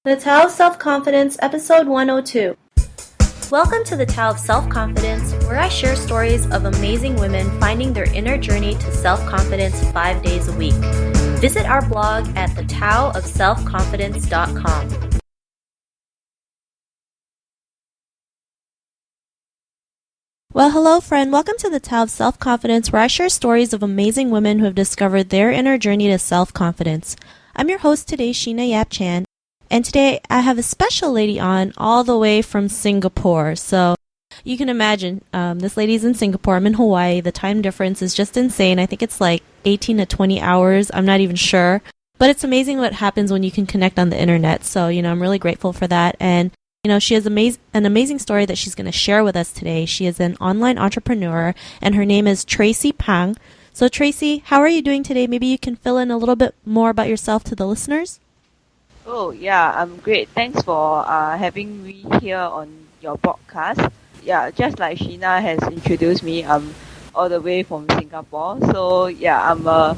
The Tao of Self-Confidence, Episode 102. Welcome to the Tao of Self-Confidence, where I share stories of amazing women finding their inner journey to self-confidence 5 days a week. Visit our blog at thetaoofselfconfidence.com. Well, hello, friend. Welcome to the Tao of Self-Confidence, where I share stories of amazing women who have discovered their inner journey to self-confidence. I'm your host today, Sheena Yap Chan. And today I have a special lady on all the way from Singapore. So you can imagine, this lady's in Singapore. I'm in Hawaii. The time difference is just insane. I think it's like 18 to 20 hours. I'm not even sure. But it's amazing what happens when you can connect on the internet. So, I'm really grateful for that. And, she has an amazing story that she's going to share with us today. She is an online entrepreneur, and her name is Tracy Pang. So, Tracy, how are you doing today? Maybe you can fill in a little bit more about yourself to the listeners. Oh, yeah, I'm great. Thanks for having me here on your podcast. Yeah, just like Sheena has introduced me, I'm all the way from Singapore. So, yeah, I'm a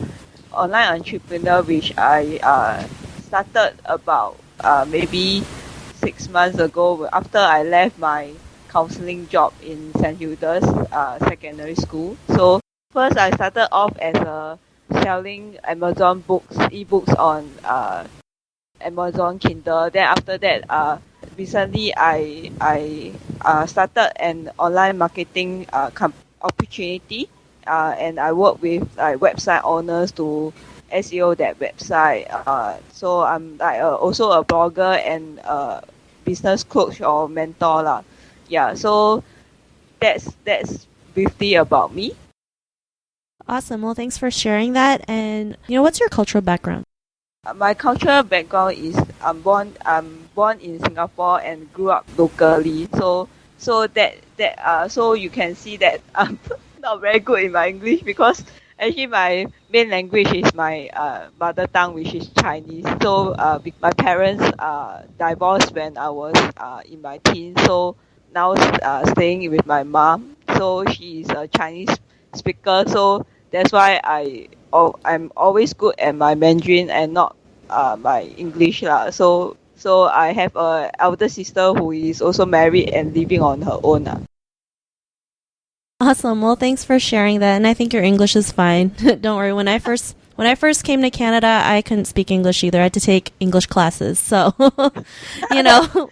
online entrepreneur, which I started about maybe 6 months ago after I left my counseling job in St. Hilda's secondary school. So, first I started off as selling Amazon books, ebooks on Amazon Kindle. Then after that, recently I started an online marketing opportunity, and I work with website owners to SEO that website. So I'm also a blogger and business coach or mentor lah. Yeah, so that's briefly about me. Awesome. Well, thanks for sharing that. And, what's your cultural background? My cultural background is I'm born in Singapore and grew up locally. So you can see that I'm not very good in my English because actually my main language is my mother tongue, which is Chinese. So my parents divorced when I was in my teens. So now staying with my mom. So she is a Chinese speaker. So that's why I'm always good at my Mandarin and not my English lah. So I have a elder sister who is also married and living on her own. Awesome. Well, thanks for sharing that. And I think your English is fine. Don't worry. When I first came to Canada, I couldn't speak English either. I had to take English classes. So,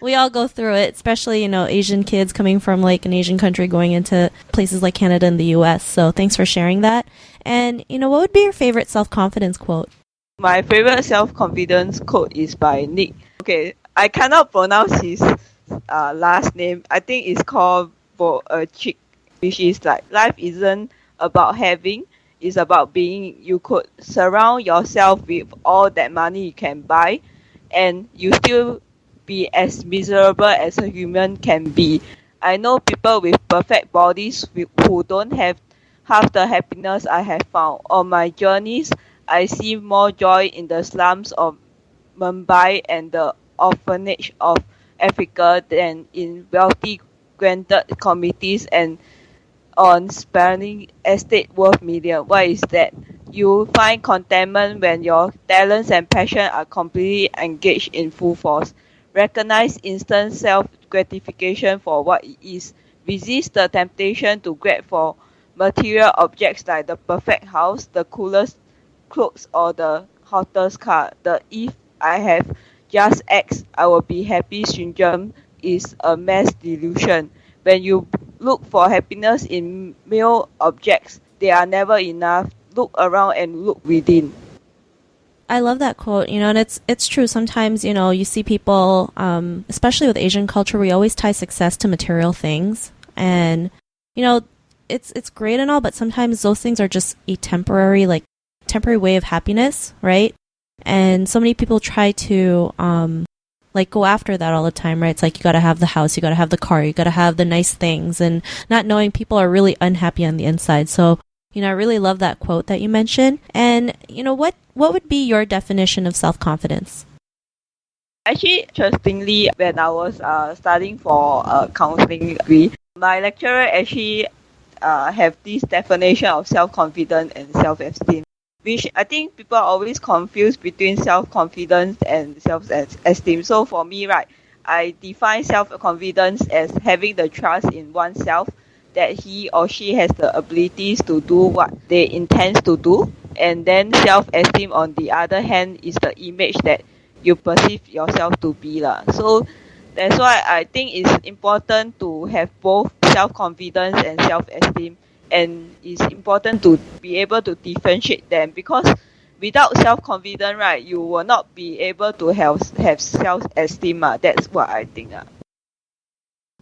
we all go through it, especially, Asian kids coming from like an Asian country going into places like Canada and the US. So thanks for sharing that. And, what would be your favorite self-confidence quote? My favorite self-confidence quote is by Nick. Okay, I cannot pronounce his last name. I think it's called Chick, which is like, life isn't about having, it's about being. You could surround yourself with all that money you can buy, and you still be as miserable as a human can be. I know people with perfect bodies who don't have half the happiness I have found. On my journeys, I see more joy in the slums of Mumbai and the orphanage of Africa than in wealthy granted communities and on sprawling estate worth millions. Why is that? You find contentment when your talents and passion are completely engaged in full force. Recognize instant self-gratification for what it is. Resist the temptation to grab for material objects like the perfect house, the coolest clothes, or the hottest car. The "if I have just X, I will be happy" syndrome is a mass delusion. When you look for happiness in mere objects, they are never enough. Look around and look within. I love that quote, and it's true. Sometimes, you see people, especially with Asian culture, we always tie success to material things. And, it's great and all, but sometimes those things are just a temporary way of happiness, right? And so many people try to go after that all the time, right? It's like you got to have the house, you got to have the car, you got to have the nice things, and not knowing people are really unhappy on the inside. So, I really love that quote that you mentioned. And, what would be your definition of self-confidence? Actually, interestingly, when I was studying for a counseling degree, my lecturer actually have this definition of self-confidence and self-esteem. which I think people are always confused between self-confidence and self-esteem. So for me, right, I define self-confidence as having the trust in oneself that he or she has the abilities to do what they intend to do. And then self-esteem, on the other hand, is the image that you perceive yourself to be lah. So that's why I think it's important to have both self-confidence and self-esteem, and it's important to be able to differentiate them, because without self-confidence, right, you will not be able to have self-esteem. That's what I think.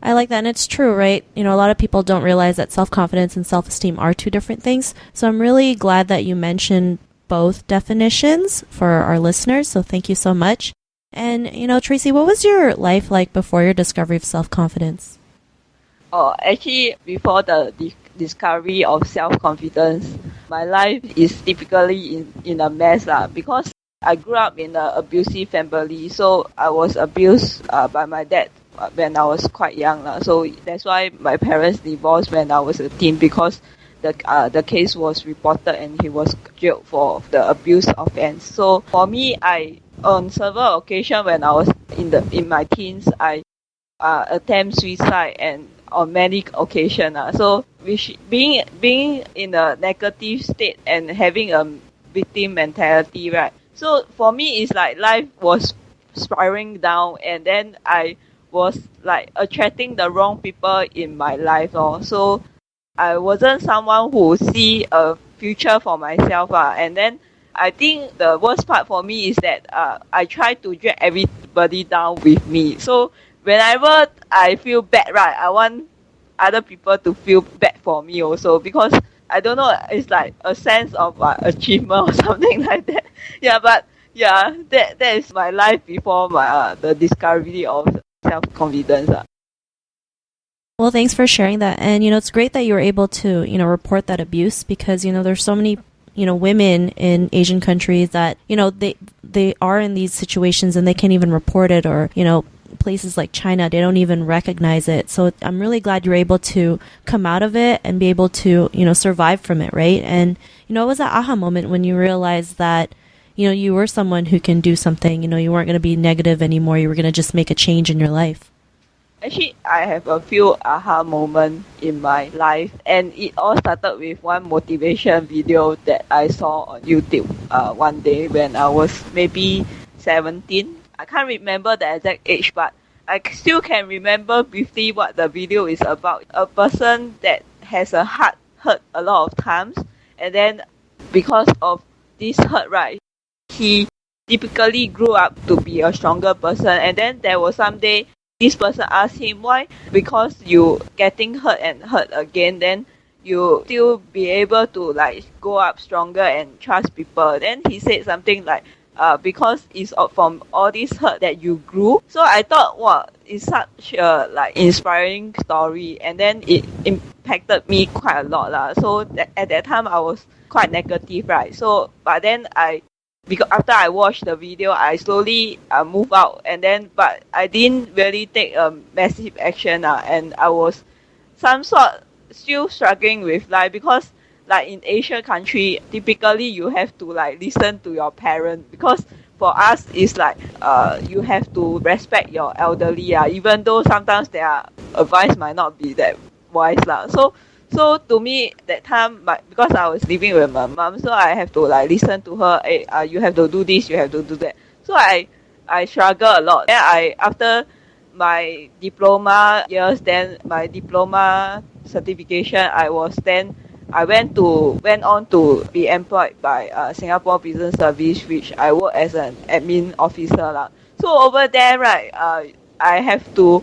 I like that, and it's true, right? You know, a lot of people don't realize that self-confidence and self-esteem are two different things. So I'm really glad that you mentioned both definitions for our listeners. So thank you so much. And, you know, Tracy, what was your life like before your discovery of self-confidence? Oh, actually, before the discovery of self-confidence, my life is typically in a mess lah, because I grew up in an abusive family. So I was abused by my dad when I was quite young lah. So that's why my parents divorced when I was a teen, because the case was reported and he was jailed for the abuse offense. So for me, on several occasions when I was in my teens, I attempt suicide, and on many occasions. So being in a negative state and having a victim mentality, right? So for me, it's like life was spiraling down, and then I was like attracting the wrong people in my life. So I wasn't someone who see a future for myself. And then I think the worst part for me is that I try to drag everybody down with me. So whenever I feel bad, right, I want other people to feel bad for me also, because I don't know, it's like a sense of achievement or something like that. But that is my life before my the discovery of self-confidence. Well, thanks for sharing that. And, you know, it's great that you were able to, you know, report that abuse, because, you know, there's so many, you know, women in Asian countries that, you know, they are in these situations and they can't even report it, or, you know, places like China, they don't even recognize it. So I'm really glad you're able to come out of it and be able to, you know, survive from it, right? And, you know, it was that aha moment when you realized that, you know, you were someone who can do something, you know, you weren't going to be negative anymore, you were going to just make a change in your life. Actually, I have a few aha moments in my life, and it all started with one motivation video that I saw on YouTube one day when I was maybe 17. I can't remember the exact age, but I still can remember briefly what the video is about. A person that has a heart hurt a lot of times, and then because of this hurt, right, he typically grew up to be a stronger person. And then there was some day this person asked him, why? Because you getting hurt and hurt again, then you still be able to like go up stronger and trust people. Then he said something like, because it's from all this hurt that you grew. So I thought, wow, it's such a like inspiring story, and then it impacted me quite a lot lah. So at that time I was quite negative, right? So but then because after I watched the video, I slowly moved out, and then but I didn't really take a massive action, and I was some sort still struggling with life, because like in Asian country, typically you have to like listen to your parents, because for us it's like you have to respect your elderly, even though sometimes their advice might not be that wise lah. So to me that time, because I was living with my mom, so I have to like listen to her. Hey, you have to do this, you have to do that. So I struggle a lot. Then after my diploma years, then my diploma certification, I went on to be employed by Singapore Business Service, which I work as an admin officer lah. So over there, right, I have to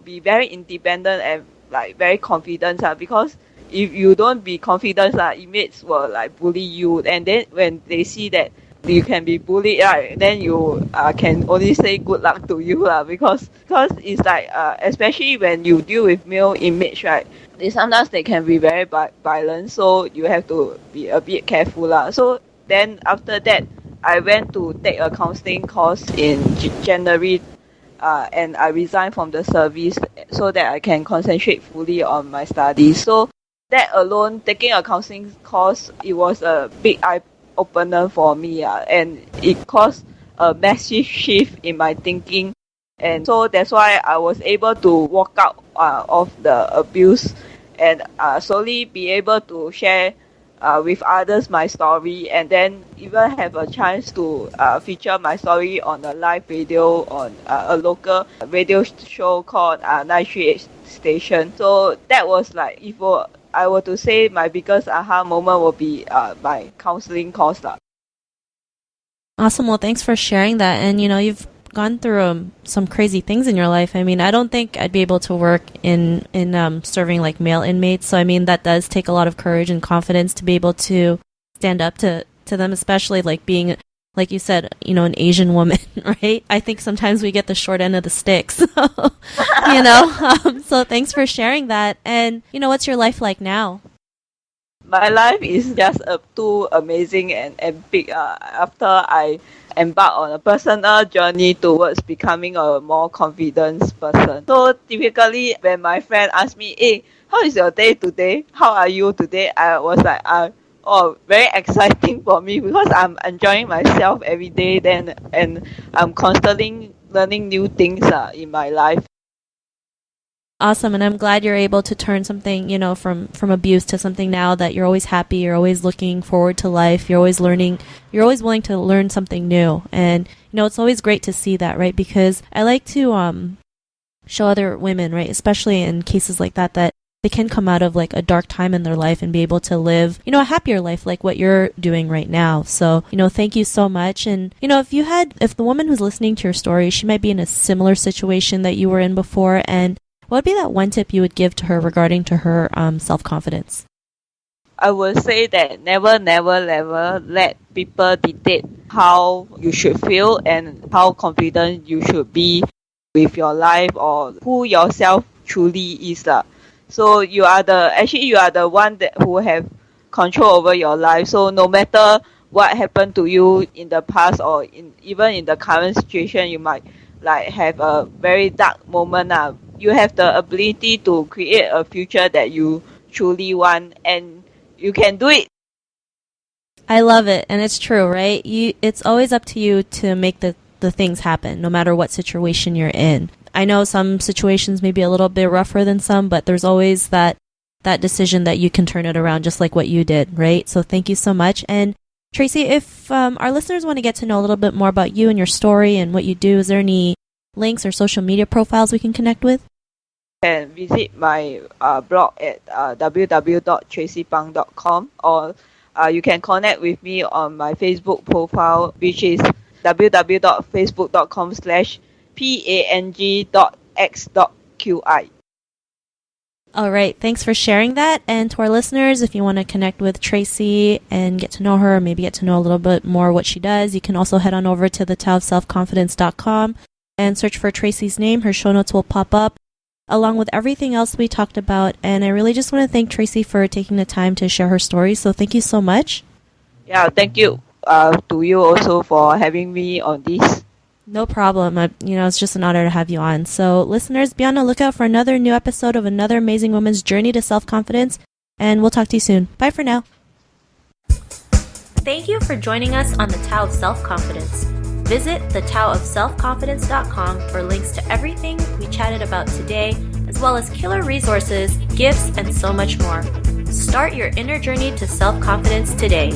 be very independent and like very confident, because if you don't be confident, inmates will like bully you, and then when they see that you can be bullied, right, then you can only say good luck to you because it's like especially when you deal with male inmates, right, sometimes they can be very violent, so you have to be a bit careful lah. So then after that, I went to take a counseling course in January, and I resigned from the service so that I can concentrate fully on my studies. So that alone, taking a counseling course, it was a big eye eye-opener for me, and it caused a massive shift in my thinking. And so that's why I was able to walk out of the abuse and slowly be able to share with others my story, and then even have a chance to feature my story on a live radio on a local radio show called 938 Station. So that was like, if I were to say my biggest aha moment will be my counseling course. Awesome. Well, thanks for sharing that. And, you've gone through some crazy things in your life. I mean, I don't think I'd be able to work in serving like male inmates. So, I mean, that does take a lot of courage and confidence to be able to stand up to them, especially like being, like you said, an Asian woman, right? I think sometimes we get the short end of the stick. So, so thanks for sharing that. And, what's your life like now? My life is just too amazing and epic after I embark on a personal journey towards becoming a more confident person. So typically when my friend asks me, hey, how is your day today? How are you today? I was like, very exciting for me because I'm enjoying myself every day then, and I'm constantly learning new things in my life. Awesome. And I'm glad you're able to turn something, from abuse to something now that you're always happy. You're always looking forward to life. You're always learning. You're always willing to learn something new. And, it's always great to see that, right? Because I like to show other women, right, especially in cases like that they can come out of like a dark time in their life and be able to live, a happier life like what you're doing right now. So, thank you so much. And, if the woman who's listening to your story, she might be in a similar situation that you were in before, and what would be that one tip you would give to her regarding to her self-confidence? I would say that never let people dictate how you should feel and how confident you should be with your life or who yourself truly is. So you are the one who have control over your life. So no matter what happened to you in the past or even in the current situation, you might like have a very dark moment. You have the ability to create a future that you truly want, and you can do it. I love it, and it's true, right? It's always up to you to make the things happen, no matter what situation you're in. I know some situations may be a little bit rougher than some, but there's always that decision that you can turn it around, just like what you did, right? So thank you so much. And Tracy, if our listeners want to get to know a little bit more about you and your story and what you do, is there any links or social media profiles we can connect with? You can visit my blog at www.tracypang.com, or you can connect with me on my Facebook profile, which is www.facebook.com/pang.x.qi. All right. Thanks for sharing that. And to our listeners, if you want to connect with Tracy and get to know her, or maybe get to know a little bit more what she does, you can also head on over to thetowofselfconfidence.com and search for Tracy's name. Her show notes will pop up along with everything else we talked about. And I really just want to thank Tracy for taking the time to share her story. So thank you so much. Yeah, thank you to you also for having me on this. No problem. It's just an honor to have you on. So listeners, be on the lookout for another new episode of another amazing woman's journey to self-confidence. And we'll talk to you soon. Bye for now. Thank you for joining us on the Tao of Self-Confidence. Visit thetowofselfconfidence.com for links to everything we chatted about today, as well as killer resources, gifts, and so much more. Start your inner journey to self-confidence today.